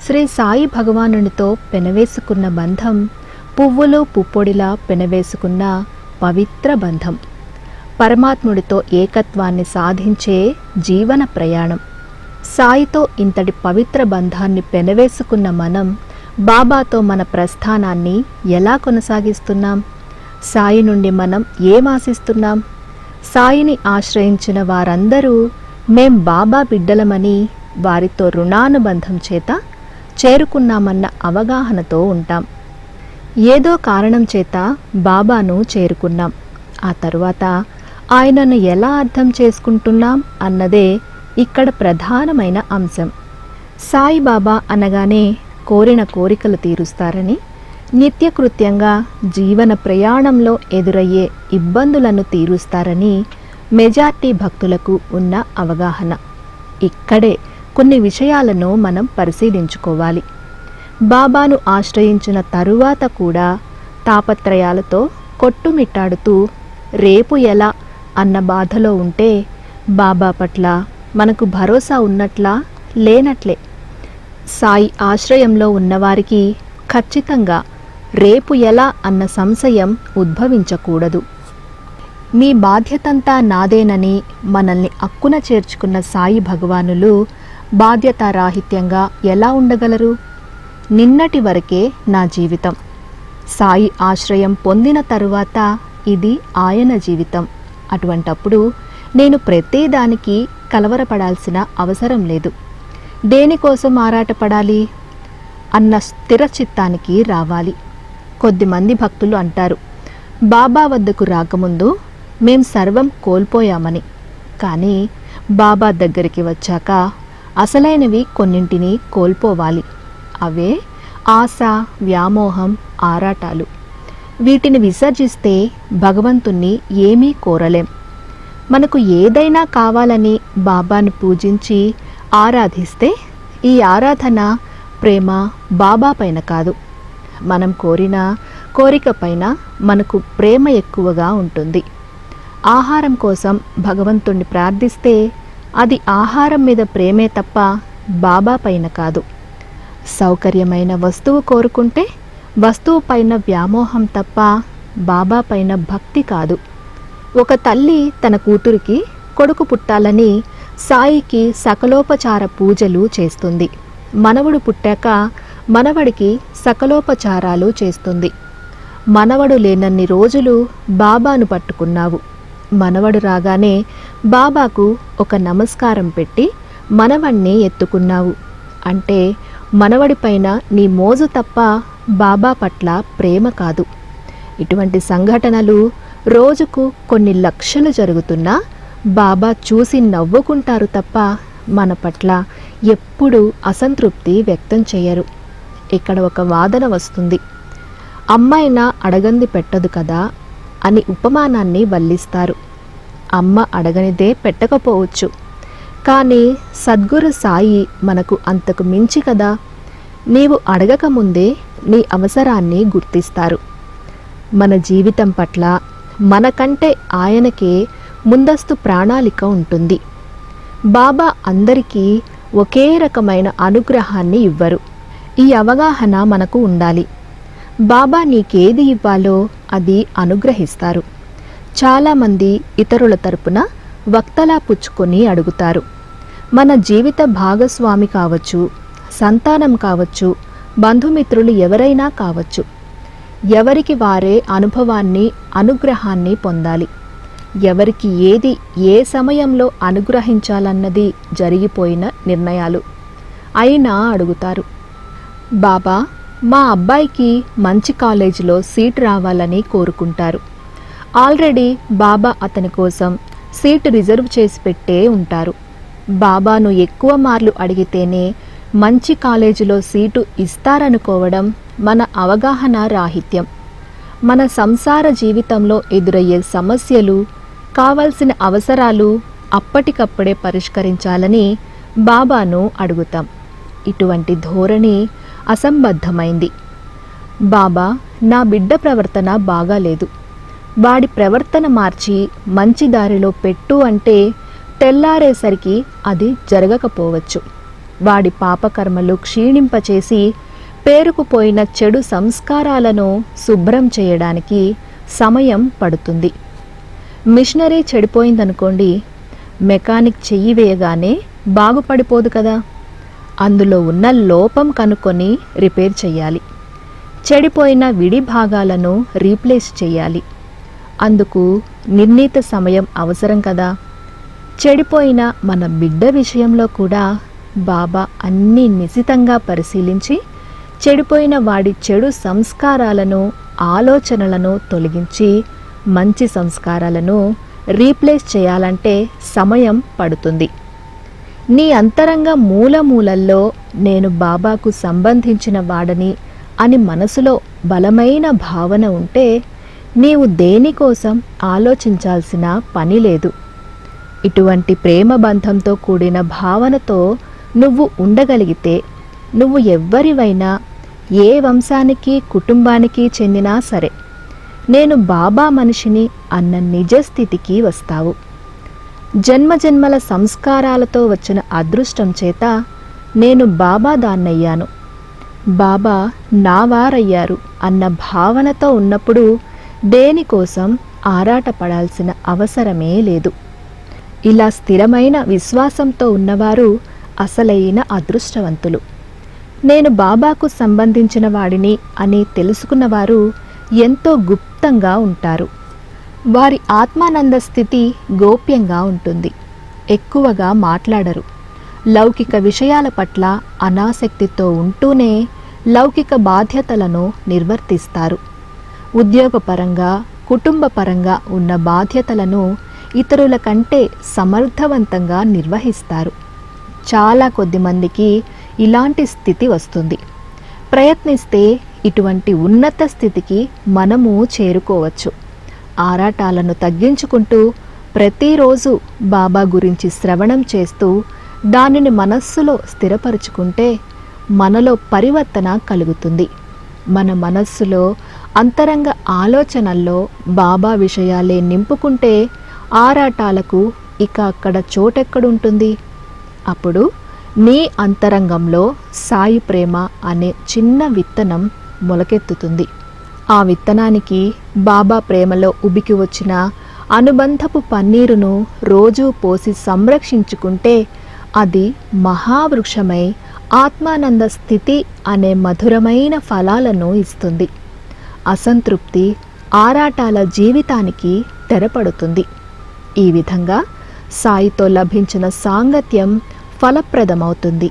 శ్రీ సాయి భగవానునితో పెనవేసుకున్న బంధం పువ్వులు పుప్పొడిలా పెనవేసుకున్న పవిత్ర బంధం, పరమాత్ముడితో ఏకత్వాన్ని సాధించే జీవన ప్రయాణం. సాయితో ఇంతటి పవిత్ర బంధాన్ని పెనవేసుకున్న మనం బాబాతో మన ప్రస్థానాన్ని ఎలా కొనసాగిస్తున్నాం? సాయి నుండి మనం ఏం ఆశిస్తున్నాం? సాయిని ఆశ్రయించిన వారందరూ మేం బాబా బిడ్డలమని వారితో రుణానుబంధం చేత చేరుకున్నామన్న అవగాహనతో ఉంటాం. ఏదో కారణం చేత బాబాను చేరుకున్నాం. ఆ తరువాత ఆయనను ఎలా అర్థం చేసుకుంటున్నాం అన్నదే ఇక్కడ ప్రధానమైన అంశం. సాయిబాబా అనగానే కోరిన కోరికలు తీరుస్తారని, నిత్యకృత్యంగా జీవన ప్రయాణంలో ఎదురయ్యే ఇబ్బందులను తీరుస్తారని మెజార్టీ భక్తులకు ఉన్న అవగాహన. ఇక్కడే కొన్ని విషయాలను మనం పరిశీలించుకోవాలి. బాబాను ఆశ్రయించిన తరువాత కూడా తాపత్రయాలతో కొట్టుమిట్టాడుతూ రేపు ఎలా అన్న బాధలో ఉంటే బాబా పట్ల మనకు భరోసా ఉన్నట్లా లేనట్లే. సాయి ఆశ్రయంలో ఉన్నవారికి ఖచ్చితంగా రేపు ఎలా అన్న సంశయం ఉద్భవించకూడదు. మీ బాధ్యతంతా నాదేనని మనల్ని అక్కున చేర్చుకున్న సాయి భగవానులు బాధ్యతారాహిత్యంగా ఎలా ఉండగలరు? నిన్నటి వరకే నా జీవితం, సాయి ఆశ్రయం పొందిన తరువాత ఇది ఆయన జీవితం. అటువంటప్పుడు నేను ప్రతిదానికి కలవరపడాల్సిన అవసరం లేదు. దేనికోసం ఆరాటపడాలి అన్న స్థిరచిత్తానికి రావాలి. కొద్దిమంది భక్తులు అంటారు, బాబా వద్దకు రాకముందు మేం సర్వం కోల్పోయామని. కానీ బాబా దగ్గరికి వచ్చాక అసలైనవి కొన్నింటిని కోల్పోవాలి. అవే ఆశ, వ్యామోహం, ఆరాటాలు. వీటిని విసర్జిస్తే భగవంతుణ్ణి ఏమీ కోరలేం. మనకు ఏదైనా కావాలని బాబాను పూజించి ఆరాధిస్తే ఈ ఆరాధన ప్రేమ బాబా పైన కాదు, మనం కోరిన కోరిక పైన మనకు ప్రేమ ఎక్కువగా ఉంటుంది. ఆహారం కోసం భగవంతుణ్ణి ప్రార్థిస్తే అది ఆహారం మీద ప్రేమే తప్ప బాబా పైన కాదు. సౌకర్యమైన వస్తువు కోరుకుంటే వస్తువు పైన వ్యామోహం తప్ప బాబా పైన భక్తి కాదు. ఒక తల్లి తన కూతురికి కొడుకు పుట్టాలని సాయికి సకలోపచార పూజలు చేస్తుంది. మనవడు పుట్టాక మనవడికి సకలోపచారాలు చేస్తుంది. మనవడు లేనన్ని రోజులు బాబాను పట్టుకున్నావు. మనవడు రాగానే బాబాకు ఒక నమస్కారం పెట్టి మనవణ్ణి ఎత్తుకున్నావు. అంటే మనవడిపైన నీ మోజు తప్ప బాబా పట్ల ప్రేమ కాదు. ఇటువంటి సంఘటనలు రోజుకు కొన్ని లక్షలు జరుగుతున్నా బాబా చూసి నవ్వుకుంటారు తప్ప మన పట్ల ఎప్పుడూ అసంతృప్తి వ్యక్తం చేయరు. ఇక్కడ ఒక వాదన వస్తుంది, అమ్మైనా అడగంది పెట్టదు కదా అని ఉపమానాన్ని వల్లిస్తారు. అమ్మ అడగనిదే పెట్టకపోవచ్చు, కానీ సద్గురు సాయి మనకు అంతకు మించి కదా. నీవు అడగకముందే నీ అవసరాన్ని గుర్తిస్తారు. మన జీవితం పట్ల మనకంటే ఆయనకే ముందస్తు ప్రణాళిక ఉంటుంది. బాబా అందరికీ ఒకే రకమైన అనుగ్రహాన్ని ఇవ్వరు. ఈ అవగాహన మనకు ఉండాలి. బాబా నీకేది ఇవ్వాలో అది అనుగ్రహిస్తారు. చాలామంది ఇతరుల తరపున వక్తలా పుచ్చుకొని అడుగుతారు. మన జీవిత భాగస్వామి కావచ్చు, సంతానం కావచ్చు, బంధుమిత్రులు ఎవరైనా కావచ్చు. ఎవరికి వారే అనుభవాన్ని, అనుగ్రహాన్ని పొందాలి. ఎవరికి ఏది ఏ సమయంలో అనుగ్రహించాలన్నది జరిగిపోయిన నిర్ణయాలు. అయినా అడుగుతారు, బాబా మా అబ్బాయికి మంచి కాలేజీలో సీట్ రావాలని కోరుకుంటారు. ఆల్రెడీ బాబా అతని కోసం సీటు రిజర్వ్ చేసి పెట్టే ఉంటారు. బాబాను ఎక్కువ మార్లు అడిగితేనే మంచి కాలేజీలో సీటు ఇస్తారనుకోవడం మన అవగాహన రాహిత్యం. మన సంసార జీవితంలో ఎదురయ్యే సమస్యలు, కావలసిన అవసరాలు అప్పటికప్పుడే పరిష్కరించాలని బాబాను అడుగుతాం. ఇటువంటి ధోరణి అసంబద్ధమైంది. బాబా నా బిడ్డ ప్రవర్తన బాగాలేదు, వాడి ప్రవర్తన మార్చి మంచి దారిలో పెట్టు అంటే తెల్లారేసరికి అది జరగకపోవచ్చు. వాడి పాపకర్మలు క్షీణింపచేసి పేరుకుపోయిన చెడు సంస్కారాలను శుభ్రం చేయడానికి సమయం పడుతుంది. మిషనరీ చెడిపోయిందనుకోండి, మెకానిక్ చెయ్యి వేయగానే బాగుపడిపోదు కదా. అందులో ఉన్న లోపం కనుక్కొని రిపేర్ చేయాలి. చెడిపోయిన విడి భాగాలను రీప్లేస్ చేయాలి. అందుకు నిర్ణీత సమయం అవసరం కదా. చెడిపోయిన మన బిడ్డ విషయంలో కూడా బాబా అన్నీ నిశితంగా పరిశీలించి చెడిపోయిన వాడి చెడు సంస్కారాలను, ఆలోచనలను తొలగించి మంచి సంస్కారాలను రీప్లేస్ చేయాలంటే సమయం పడుతుంది. నీ అంతరంగ మూలమూలల్లో నేను బాబాకు సంబంధించిన వాడని అని మనసులో బలమైన భావన ఉంటే నీవు దేనికోసం ఆలోచించాల్సిన పని లేదు. ఇటువంటి ప్రేమ బంధంతో కూడిన భావనతో నువ్వు ఉండగలిగితే నువ్వు ఎవ్వరివైనా, ఏ వంశానికి కుటుంబానికి చెందినా సరే, నేను బాబా మనిషిని అన్న నిజస్థితికి వస్తావు. జన్మజన్మల సంస్కారాలతో వచ్చిన అదృష్టం చేత నేను బాబా దాన్నయ్యాను, బాబా నావారయ్యారు అన్న భావనతో ఉన్నప్పుడు దేనికోసం ఆరాటపడాల్సిన అవసరమే లేదు. ఇలా స్థిరమైన విశ్వాసంతో ఉన్నవారు అసలైన అదృష్టవంతులు. నేను బాబాకు సంబంధించిన వాడిని అని తెలుసుకున్నవారు ఎంతో గుప్తంగా ఉంటారు. వారి ఆత్మానంద స్థితి గోప్యంగా ఉంటుంది. ఎక్కువగా మాట్లాడరు. లౌకిక విషయాల పట్ల అనాసక్తితో ఉంటూనే లౌకిక బాధ్యతలను నిర్వర్తిస్తారు. ఉద్యోగపరంగా, కుటుంబపరంగా ఉన్న బాధ్యతలను ఇతరుల కంటే సమర్థవంతంగా నిర్వహిస్తారు. చాలా కొద్ది మందికి ఇలాంటి స్థితి వస్తుంది. ప్రయత్నిస్తే ఇటువంటి ఉన్నత స్థితికి మనము చేరుకోవచ్చు. ఆరాటాలను తగ్గించుకుంటూ ప్రతిరోజు బాబా గురించి శ్రవణం చేస్తూ దానిని మనస్సులో స్థిరపరుచుకుంటే మనలో పరివర్తన కలుగుతుంది. మన మనస్సులో అంతరంగ ఆలోచనల్లో బాబా విషయాలే నింపుకుంటే ఆరాటాలకు ఇక అక్కడ చోటెక్కడుంటుంది. అప్పుడు నీ అంతరంగంలో సాయి ప్రేమ అనే చిన్న విత్తనం మొలకెత్తుతుంది. ఆ విత్తనానికి బాబా ప్రేమలో ఉబికి వచ్చిన అనుబంధపు పన్నీరును రోజూ పోసి సంరక్షించుకుంటే అది మహావృక్షమై ఆత్మానంద స్థితి అనే మధురమైన ఫలాలను ఇస్తుంది. అసంతృప్తి, ఆరాటాల జీవితానికి తెరపడుతుంది. ఈ విధంగా సాయితో లభించిన సాంగత్యం ఫలప్రదమవుతుంది.